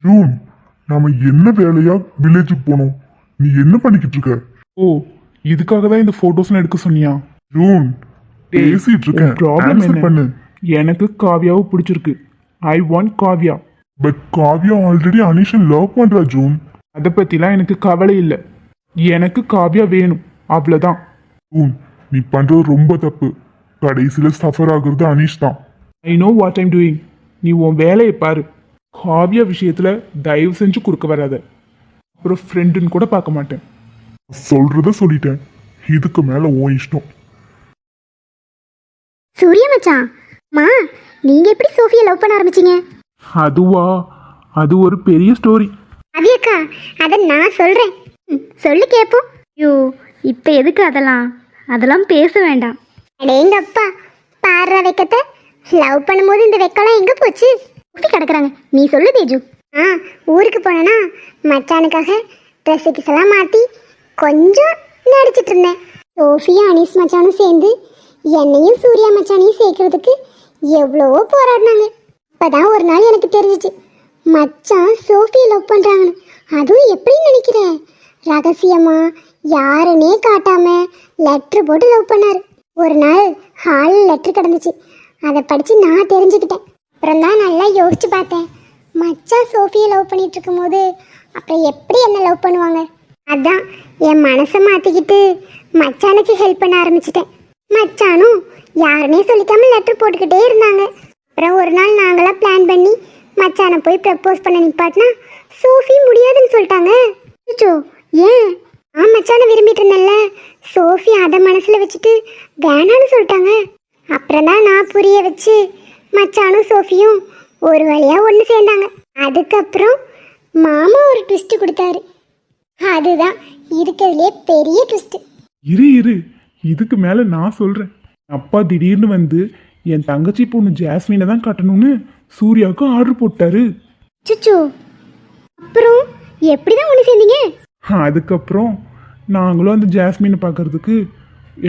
June, நாம என்ன வேலையா வில்லேஜுக்கு போனோம்? நீ என்ன பண்ணிக்கிட்டு இருக்க? ஓ, இதுக்காக தான் இந்த போட்டோஸ் எடுக்க சொன்னியா? ஜூன், பேசிட்டு இருக்கேன். ப்ராப்ளம் Answer பண்ணு. எனக்கு காவியாவை பிடிச்சிருக்கு. I want Kavya. But Kavya already Anishan love பண்றா ஜூன். அதை பத்திலாம் எனக்கு கவலை இல்லை. எனக்கு காவியா வேணும், அவ்வளவுதான். ஜூன், நீ பண்றது ரொம்ப தப்பு. கடைசியில சஃபர் ஆகுறது அனிஷ் தான். I know what I'm doing. நீ உன் வேலையை பாரு. காவியா விஷயத்துல தயவு செஞ்சு குறுக்க வராத. அப்புறம் ஃப்ரெண்டுன்னு கூட பார்க்க மாட்டேன். சொல்றத சொல்லிட்டேன். இதுக்கு மேல உன் இஷ்டம். சூர்யா மச்சான், மா நீங்க எப்படி சோஃபியை லவ் பண்ண ஆரம்பிச்சீங்க? அதுவா, அது ஒரு பெரிய ஸ்டோரி. அக்கா, அதை நான் சொல்றேன். சொல்லு கேப்போம். ஐயோ, இப்ப எதுக்கு அதெல்லாம் பேச வேண்டாம். அடேங்க அப்பா, பாடுற வெக்கத்தை லவ் பண்ணும்போது இந்த வெக்கலாம் எங்க போச்சு? ஊசி கிடக்குறாங்க. நீ சொல்லு தேஜு. ஊருக்கு போனேன்னா மச்சானுக்காக ட்ரெஸ்ஸுக்கு எல்லாம் மாற்றி கொஞ்சம் நடிச்சிட்டு இருந்தேன். சோஃபியா அனீஸ் மச்சானும் சேர்ந்து என்னையும் சூர்யா மச்சானையும் சேர்க்கறதுக்கு எவ்வளவோ போராடினாங்க. அப்பதான் ஒரு நாள் எனக்கு தெரிஞ்சிச்சு மச்சான் சோஃபியை லவ் பண்ணுறாங்கன்னு. அதுவும் எப்படின்னு நினைக்கிற? ரகசியமா யாருன்னே காட்டாம லெட்ரு போட்டு லவ் பண்ணாரு. ஒரு நாள் ஹாலில் லெட்ரு கிடந்துச்சு. அதை படித்து நான் தெரிஞ்சுக்கிட்டேன். அப்புறம் தான் நல்லா யோசிச்சு பார்த்தேன். மச்சான் சோஃபியை லவ் பண்ணிட்டு இருக்கும் போது அப்புறம் எப்படி என்ன லவ் பண்ணுவாங்க? அதான் என் மனசை மாற்றிக்கிட்டு மச்சானுக்கு ஹெல்ப் பண்ண ஆரம்பிச்சிட்டேன். மச்சானும் யாருன்னே சொல்லிக்காம லெட்டர் போட்டுக்கிட்டே இருந்தாங்க. அப்புறம் ஒரு நாள் நாங்களாம் பிளான் பண்ணி மச்சானை போய் ப்ரப்போஸ் பண்ண நிப்பாட்டினா சோஃபி முடியாதுன்னு சொல்லிட்டாங்க. ஏன்? மச்சானை விரும்பிட்டு இருந்தேன்ல, சோஃபி அதை மனசில் வச்சுட்டு வேணான்னு சொல்லிட்டாங்க. அப்புறம் தான் நான் புரிய வச்சு மச்சானும் சோஃபியும் ஒரு வழியாக ஒன்று சேர்ந்தாங்க. அதுக்கப்புறம் மாமா ஒரு ட்விஸ்ட் கொடுத்தாரு. அதுதான் இருக்கிறதுலே பெரிய ட்விஸ்ட். இரு, இதுக்கு மேல நான் சொல்றேன். அப்பா திடீர்னு வந்து என் தங்கச்சி பொண்ணு ஜாஸ்மினை தான் கட்டணும்னு சூர்யாவுக்கு ஆர்டர் போட்டாரு. சுச்சு, அப்புறம் எப்படிதான் ஒன்று சேர்ந்தீங்க? அதுக்கப்புறம் நாங்களும் அந்த ஜாஸ்மினை பார்க்கறதுக்கு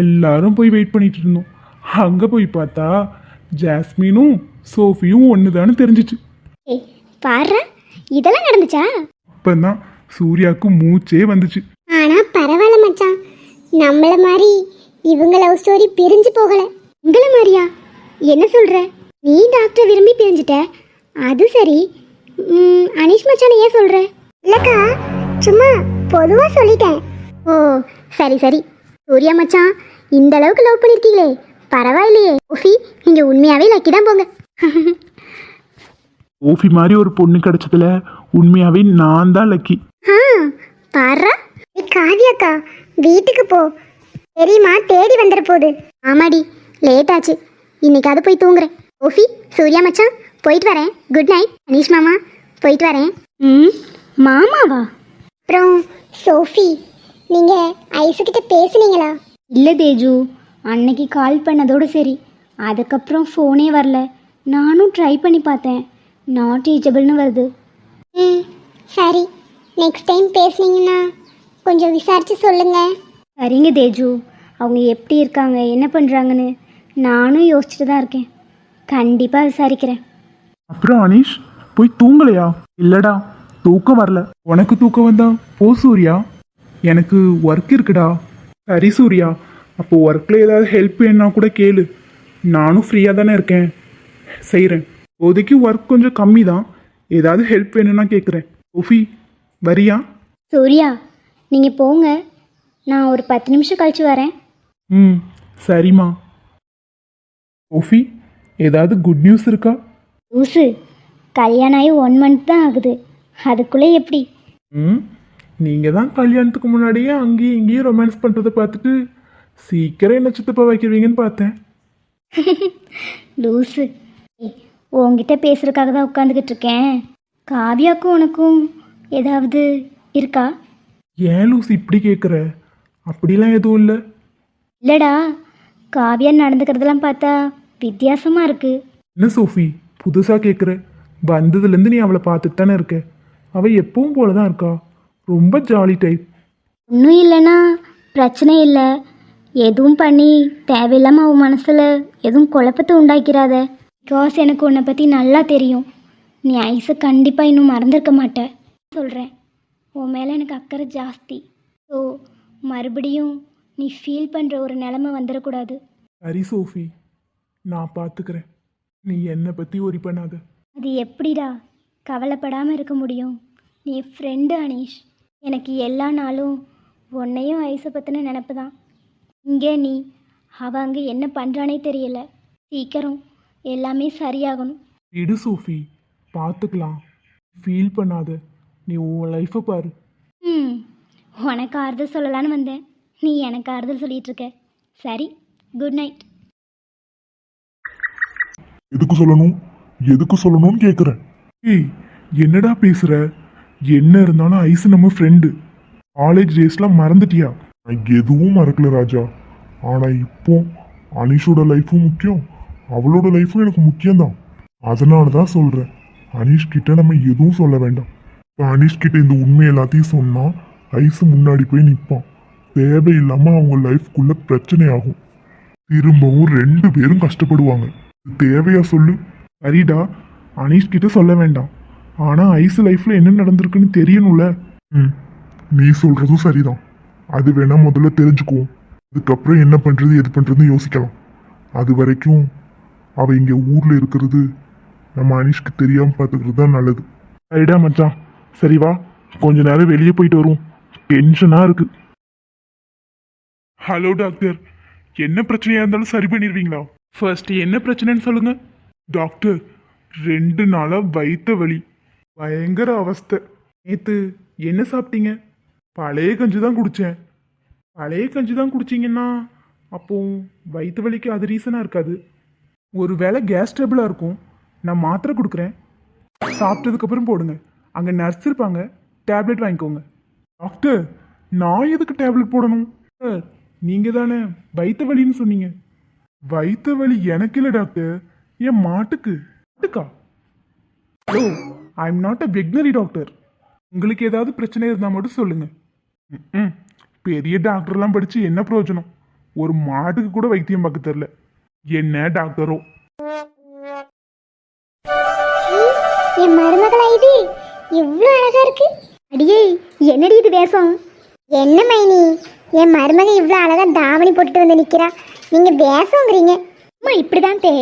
எல்லாரும் போய் வெயிட் பண்ணிட்டு இருந்தோம். அங்கே போய் பார்த்தா ஜாஸ்மினும் சோஃபியும் ஒன்று தெரிஞ்சிச்சு. பாரு, இதெல்லாம் நடந்துச்சா? அப்பந்தான் சூர்யாவுக்கு மூச்சே வந்துச்சு. ஆனா பரவாயில்ல மச்சான், நம்மள மாதிரி இவங்க லவ் ஸ்டோரி பிரிஞ்சு போகல. உங்கள மாதிரியா? என்ன சொல்ற? நீ டாக்டர் விரும்பி பிரிஞ்சிட்ட, அது சரி. அனீஷ் மச்சான் ஏன் சொல்ற? இல்லக்கா, சும்மா பொதுவா சொல்லிட்டேன். ஓ சரி சரி. சூர்யா மச்சான் இந்த அளவுக்கு லவ் பண்ணிருக்கீங்களே, பரவாயில்லையே. ஓஃபி, நீங்க உண்மையாவே லக்கி தான் போங்க. ஓஃபி மாதிரி ஒரு பொண்ணு கிடைச்சதுல உண்மையாவே நான் தான் லக்கி. பாரு, காவியாக்கா வீட்டுக்கு போ, தெரியுமா தேடி வந்துட போகுது. ஆமாடி, லேட் ஆச்சு. இன்னைக்கு அது போய் தூங்குறேன். ஓஃபி, சூர்யா மச்சான் போயிட்டு வரேன். Good night. அனீஷ் மாமா போயிட்டு வரேன். மாமாவா? அப்புறம் சோஃபி, நீங்க ஐசுக்கிட்ட பேசுனீங்களா? இல்லை தேஜு, அன்னைக்கு கால் பண்ணதோடு சரி. அதுக்கப்புறம் ஃபோனே வரல. நானும் ட்ரை பண்ணி பார்த்தேன், நாட் ரீச்சபிள்னு வருது. சரி, நெக்ஸ்ட் டைம் பேசுனீங்கன்னா கொஞ்சம் விசாரிச்சு சொல்லுங்க. சரிங்க தேஜு, அவங்க எப்படி இருக்காங்க என்ன பண்ணுறாங்கன்னு நானும் யோசிச்சுட்டு தான் இருக்கேன். கண்டிப்பாக விசாரிக்கிறேன். அப்புறம் அனீஷ், போய் தூங்கலையா? இல்லடா, தூக்கம் வரல. உனக்கு தூக்கம் வந்தா போ சூர்யா, எனக்கு ஒர்க் இருக்குடா. சரி சூர்யா, அப்போ ஒர்க்கில் ஏதாவது ஹெல்ப் வேணுன்னா கூட கேளு. நானும் ஃப்ரீயாக தானே இருக்கேன், செய்கிறேன். இப்போதைக்கு ஒர்க் கொஞ்சம் கம்மி தான், ஏதாவது ஹெல்ப் வேணும்னா கேட்குறேன். ஓஃபி, வரியா? சூர்யா, நீங்கள் போங்க, நான் ஒரு 10 நிமிஷம் கழிச்சு வரேன். சரிம்மா. ஓஃபி, ஏதாவது குட் நியூஸ் இருக்கா? லூசு, கல்யாணம் ஆகி 1 மந்த் தான் ஆகுது, அதுக்குள்ளே எப்படி? நீங்கள் தான் கல்யாணத்துக்கு முன்னாடியே அங்கேயும் இங்கேயும் ரொமான்ஸ் பண்ணுறதை பார்த்துட்டு சீக்கிரம் என்ன சித்தப்பா வைக்கிறீங்கன்னு பார்த்தேன். லூசு, உங்ககிட்ட பேசுறதுக்காக தான் உட்காந்துக்கிட்டு இருக்கேன். காவியாக்கும் உனக்கும் ஏதாவது இருக்கா? ஏன் லூசு இப்படி கேட்குற? அப்படிலாம் எதுவும் இல்லை. இல்லைடா, காவியா நடந்துக்கிறதெல்லாம் பார்த்தா வித்தியாசமாக இருக்குது. என்ன சோஃபி புதுசாக கேட்குற? வந்ததுலேருந்து நீ அவளை பார்த்துட்டு தானே இருக்க. அவள் எப்பவும் போல தான் இருக்கா, ரொம்ப ஜாலி டைப். ஒன்றும் இல்லைன்னா பிரச்சனை இல்லை. எதுவும் பண்ணி தேவையில்லாமல் அவன் மனசில் எதுவும் குழப்பத்தை உண்டாக்கிறாத. பிகாஸ் எனக்கு உன்னை பற்றி நல்லா தெரியும். நீ ஐஸை கண்டிப்பாக இன்னும் மறந்துருக்க மாட்ட. சொல்கிறேன், உன் மேலே எனக்கு அக்கறை ஜாஸ்தி. ஸோ மறுபடியும் நீ ஃபீல் பண்ணுற ஒரு நிலமை வந்துடக்கூடாது. சரி சோஃபி, நான் பார்த்துக்கிறேன். நீ என்னை பற்றி ஒரி பண்ணாத. அது எப்படிடா கவலைப்படாமல் இருக்க முடியும்? நீ என் ஃப்ரெண்டு அனீஷ். எனக்கு எல்லா நாளும் உன்னையும் ஐஸை பற்றின நினப்பு தான். இங்கே நீ அவ அங்கே என்ன பண்ணுறானே தெரியல. சீக்கிரம் எல்லாமே சரியாகணும். விடு சோஃபி, பார்த்துக்கலாம். ஃபீல் பண்ணாத. நீ உன் லைஃப்பை பாரு. உனக்கு ஆறுதல் சொல்லலான்னு வந்தேன், நீ எனக்கு ஆறுதல் சொல்லிட்டு இருக்க. சரி, குட் நைட். எதுக்கு சொல்லணும்னு கேட்குறேன். ஏய், என்னடா பேசுற? என்ன இருந்தாலும் ஐஸ் நம்ம ஃப்ரெண்டு. காலேஜ் டேஸ்லாம் மறந்துட்டியா? நான் எதுவும் மறக்கல ராஜா. ஆனா இப்போ அனீஷோட லைஃபும் முக்கியம், அவளோட லைஃபும் எனக்கு முக்கியம்தான். அதனால தான் சொல்றேன், அனீஷ் கிட்ட நம்ம எதுவும் சொல்ல வேண்டாம். இப்போ அனீஷ் கிட்ட இந்த உண்மை எல்லாத்தையும் சொன்னா ஐஸ் முன்னாடி போய் நிற்பான். தேவையில்லாம அவங்க லைஃப்குள்ள பிரச்சனை ஆகும். திரும்பவும் 2 பேரும் கஷ்டப்படுவாங்க. இது தேவையா சொல்லு? சரிடா, அனீஷ் கிட்ட சொல்ல வேண்டாம். ஆனால் ஐஸ் லைஃப்பில் என்ன நடந்திருக்குன்னு தெரியணும்ல. நீ சொல்றதும் சரிதான். அது வேணா முதல்ல தெரிஞ்சுக்குவோம். அதுக்கப்புறம் என்ன பண்றது எது பண்றதுன்னு யோசிக்கலாம். அது வரைக்கும் அவ இங்க ஊர்ல இருக்கிறது நம்ம அனீஷ்க்கு தெரியாம பார்த்துக்கிறது தான் நல்லது. சரிடா மச்சான், சரி வா, கொஞ்ச நேரம் வெளியே போயிட்டு வருவோம். டென்ஷனாக இருக்கு. ஹலோ டாக்டர், என்ன பிரச்சனையாக இருந்தாலும் சரி பண்ணிடுவீங்களா? ஃபர்ஸ்ட் என்ன பிரச்சனைன்னு சொல்லுங்க. டாக்டர், 2 நாளாக வயிற்று வலி, பயங்கர அவஸ்தை. நேற்று என்ன சாப்பிட்டீங்க? பழைய கஞ்சி தான் குடித்தேன். பழைய கஞ்சி தான் குடிச்சிங்கன்னா அப்போ வயிற்று வலிக்கு அது ரீசனாக இருக்காது. ஒரு வேளை கேஸ் ட்ரபிளாக இருக்கும். நான் மாத்திரை கொடுக்குறேன், சாப்பிட்டதுக்கப்புறம் போடுங்க. அங்கே நர்ஸ் இருப்பாங்க, டேப்லெட் வாங்கிக்கோங்க. டாக்டர், நான் எதுக்கு டேப்லெட் போடணும்? சார், நீங்கள் தானே வயிற்று வலின்னு சொன்னீங்க. வயிற்று வலி எனக்கு இல்லை டாக்டர், என் மாட்டுக்கு. மாட்டுக்கா? Hello, I am not a veterinary doctor. உங்களுக்கு ஏதாவது பிரச்சனை இருந்தால் மட்டும் சொல்லுங்கள். பெரிய டாக்டர்லாம் படித்து என்ன பிரயோஜனம்? ஒரு மாட்டுக்கு கூட வைத்தியம் பார்க்க தெரில. என்ன டாக்டரோ? என் மருமகளா இது எவ்வளோ அழகா இருக்கு. அடியே, என்னடி இது வேஷம்? என்ன மைனி, என் மருமக இவ்வளோ அழகா தாவணி போட்டுட்டு வந்து நிற்கிறா, நீங்க வேஷங்கிறீங்க? அம்மா இப்படிதான் தே,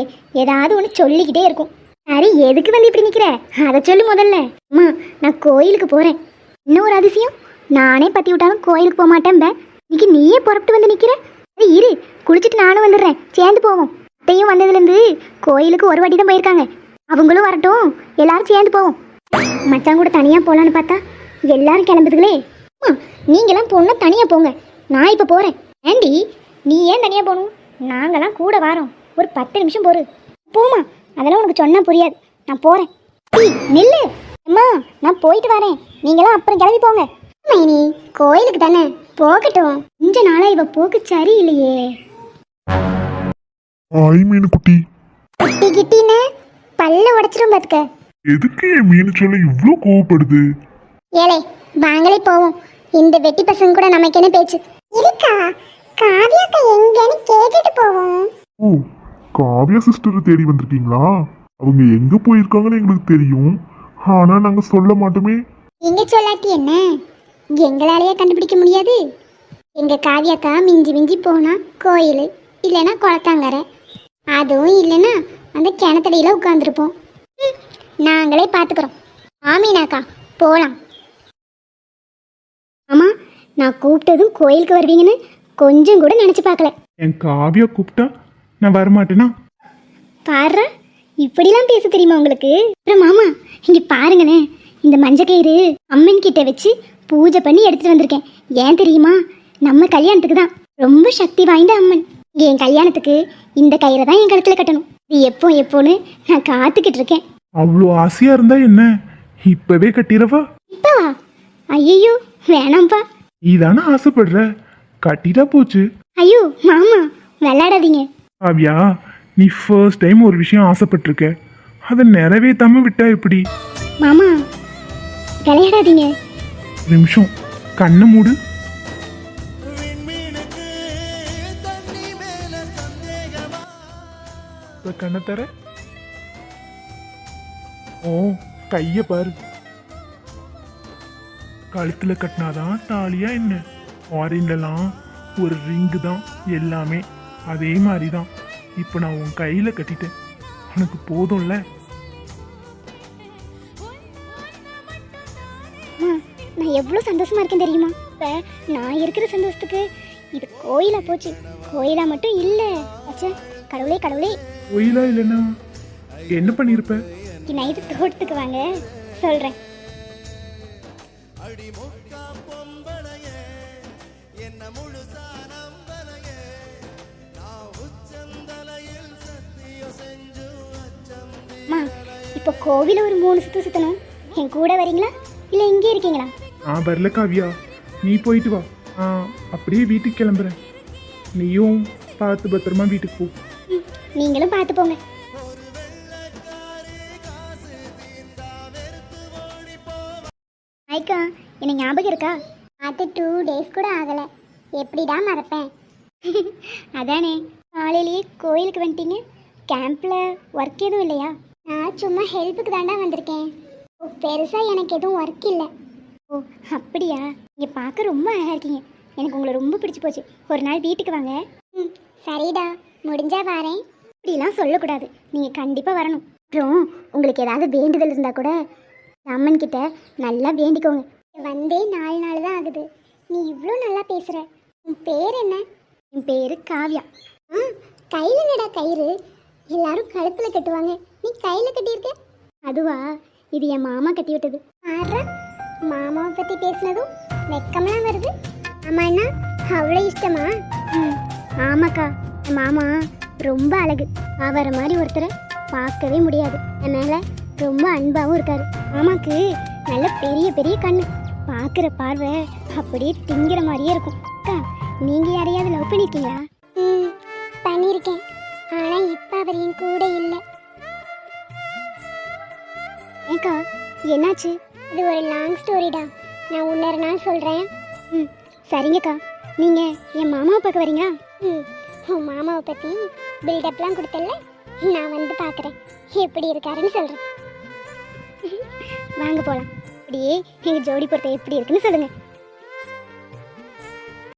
ஏதாவது ஒன்று சொல்லிக்கிட்டே இருக்கும். சரி, எதுக்கு வந்து இப்படி நிற்கிற அதை சொல்லு முதல்ல. அம்மா, நான் கோயிலுக்கு போகிறேன். இன்னும் ஒரு அதிசயம், நானே பற்றி விட்டாலும் கோயிலுக்கு போக மாட்டேன்ப. இன்னைக்கு நீயே புறப்பட்டு வந்து நிற்கிற. சரி இரு, குளிச்சுட்டு நானும் வந்துடுறேன், சேர்ந்து போவோம். அத்தையும் வந்ததுலேருந்து கோயிலுக்கு ஒரு வாட்டி தான் போயிருக்காங்க. அவங்களும் வரட்டும், எல்லாரும் சேர்ந்து போவோம். மச்சான் கூட தனியாக போகலான்னு பார்த்தா எல்லாரும் கிளம்புதுங்களே. நீங்களாம் போகணும், தனியாக போங்க. நான் இப்போ போகிறேன். ஏண்டி, நீ ஏன் தனியாக போகணும்? நாங்களாம் கூட வரோம். ஒரு 10 நிமிஷம் போரு. போமா, அதெல்லாம் உனக்கு சொன்னால் புரியாது. நான் போகிறேன். நில்லு அம்மா, நான் போயிட்டு வரேன். நீங்களாம் அப்புறம் கிளம்பி போங்க. மைனி, கோயிலுக்கு தானே, போகட்டும். கொஞ்ச நாளா இவ போக்கு சரியில்லையே. மீன் குட்டி குட்டி கிட்டின்னு பல்ல உடைச்சிரும் பாத்துக்க. எதுக்கு என் மீன் சொல்ல இவ்வளோ கோவப்படுது? ஏலே, வாங்களே போவோம். இந்த வெட்டி பசங்க கூட நமக்கு என்ன பேச்சு இருக்கா? காவியாக்கா எங்கன்னு கேட்டுட்டு போவோம். ஓ, காவியா சிஸ்டர் தேடி வந்திருக்கீங்களா? அவங்க எங்க போயிருக்காங்கன்னு எங்களுக்கு தெரியும், ஆனா நாங்க சொல்ல மாட்டோமே. எங்க சொல்லாட்டி என்ன, எங்களாலேயே கண்டுபிடிக்க முடியாது. எங்க காவியாக்கா மிஞ்சி மிஞ்சி போனா கோயில், இல்லைன்னா குளத்தாங்கரை, அதுவும் இல்லைன்னா அந்த கிணத்தடியில உட்காந்துருப்போம். நாங்களே பார்த்துக்கிறோம். ஆமீனாக்கா, போகலாம். ஆமா, நான் கூப்பிட்டதும் கோயிலுக்கு வருவீங்கன்னு கொஞ்சம் கூட நினச்சி பார்க்கல. என் காவியா கூப்பிட்டா நான் வரமாட்டேனா? பாரு, இப்படிலாம் பேச தெரியுமா உங்களுக்கு? அப்புறம் மாமா, இங்க பாருங்கண்ணே, இந்த மஞ்சக்கயிறு அம்மன் கிட்ட வச்சு பூஜை பண்ணி எடுத்துட்டு வந்திருக்கேன். ஏன் தெரியுமா? நம்ம கல்யாணத்துக்கு தான். ரொம்ப சக்தி வாய்ந்த அம்மன். இங்க என் கல்யாணத்துக்கு இந்த கயிறை தான் என் கழுத்துல கட்டணும். இது எப்போன்னு நான் காத்துக்கிட்டு இருக்கேன். அவ்வளோ ஆசையா இருந்தா என்ன, இப்பவே கட்டிடவா? இப்பவா? ஐயோ வேணாம்ப்பா. நீ தானே ஆசைப்படுற, கட்டிட்டா போச்சு. ஐயோ மாமா, விளையாடாதீங்க. காவியா, நீ ஃபர்ஸ்ட் டைம் ஒரு விஷயம் ஆசைப்பட்டிருக்க, அதை நிறைவேற்றாம விட்டா எப்படி? மாமா, விளையாடாதீங்க. நிமிஷம், கண்ணை மூடு. அந்த கண்ணை தர. ஓ கைய பாரு. கழுத்துல கட்டினாதான் தாலியா என்ன? ஃபாரின்லலாம் ஒரு ரிங்கு தான் எல்லாமே. அதே மாதிரி தான் இப்போ நான் உன் கையில கட்டிட்டேன். உனக்கு போதும்ல? அம்மா, நான் எவ்வளோ சந்தோஷமா இருக்கேன் தெரியுமா? இப்போ நான் இருக்கிற சந்தோஷத்துக்கு இது கோயிலா போச்சு. கோயிலா மட்டும் இல்லை அச்சா, கடவுளே கடவுளே. கோயிலா இல்லைன்னா என்ன பண்ணியிருப்ப? இன்னைக்கு நைட்டு தோட்டத்துக்கு வாங்க, சொல்கிறேன். அம்மா, இப்போ கோவில ஒரு 3 சுற்று சுற்றணும். என் கூட வரீங்களா இல்லை இங்கே இருக்கீங்களா? நான் வரல காவியா, நீ போயிட்டு வா. அப்படியே வீட்டுக்கு கிளம்புறேன். நீயும் பார்த்து பத்திரமா வீட்டுக்கு போ. நீங்களும் பார்த்து போங்க. ஐக்கா, எனக்கு ஞாபகம் இருக்கா? அது 2 டேஸ் கூட ஆகலை. எப்படிடா மறப்பேன்? அதானே, காலையிலேயே கோயிலுக்கு வந்துட்டீங்க. கேம்பில் ஒர்க் எதுவும் இல்லையா? நான் சும்மா ஹெல்ப்புக்கு தாண்டா வந்திருக்கேன். ஓ, பெருசாக எனக்கு எதுவும் ஒர்க் இல்லை. ஓ அப்படியா? நீங்கள் பார்க்க ரொம்ப அழகாக இருக்கீங்க. எனக்கு உங்களை ரொம்ப பிடிச்சி போச்சு. ஒரு நாள் வீட்டுக்கு வாங்க. ம் சரிடா, முடிஞ்சா வரேன். இப்படிலாம் சொல்லக்கூடாது, நீங்கள் கண்டிப்பாக வரணும். அப்புறம் உங்களுக்கு ஏதாவது வேண்டுதல் இருந்தால் கூட அம்மன் கிட்ட நல்லா வேண்டிக்கோங்க. வந்தே 4 நாள் தான் ஆகுது. நீ இவ்வளோ நல்லா பேசுகிற. உன் பேர் என்ன? என் பேர் காவ்யா. கையில் என்னடா கயிறு? எல்லாரும் கழுத்தில் கட்டுவாங்க, நீ கையில் கட்டியிருக்க. அதுவா, இது என் மாமா கட்டி விட்டது. ஆறா, மாமாவை பற்றி பேசினதும் வெக்கமெல்லாம் வருது. ஆமாண்ணா, அவ்வளோ இஷ்டமா? ஆமாக்கா, என் மாமா ரொம்ப அழகு. அவரை மாதிரி ஒருத்தரை பார்க்கவே முடியாது. என் மேலே ரொம்ப அன்பாகவும் இருக்காரு. மாமாக்கு நல்ல பெரிய பெரிய கண்ணு. பார்க்குற பார்வை அப்படியே திங்கிற மாதிரியே இருக்கும். அக்கா, நீங்கள் யாரையாவது லவ் பண்ணியிருக்கீங்களா? பண்ணியிருக்கேன், ஆனால் இப்போ அவர் என் கூட இல்லை. ஏக்கா, என்னாச்சு? இது ஒரு லாங் ஸ்டோரிடா, நான் இன்னொரு நாள் சொல்கிறேன். சரிங்கக்கா. நீங்கள் என் மாமாவை பார்க்க வரீங்களா? உன் மாமாவை பற்றி பில்டப்லாம் கொடுத்தல, நான் வந்து பார்க்குறேன். எப்படி இருக்காருன்னு சொல்கிறேன். வாங்க போகலாம். அப்படியே எங்கள் ஜோடி பொறுத்த எப்படி இருக்குன்னு சொல்லுங்கள்.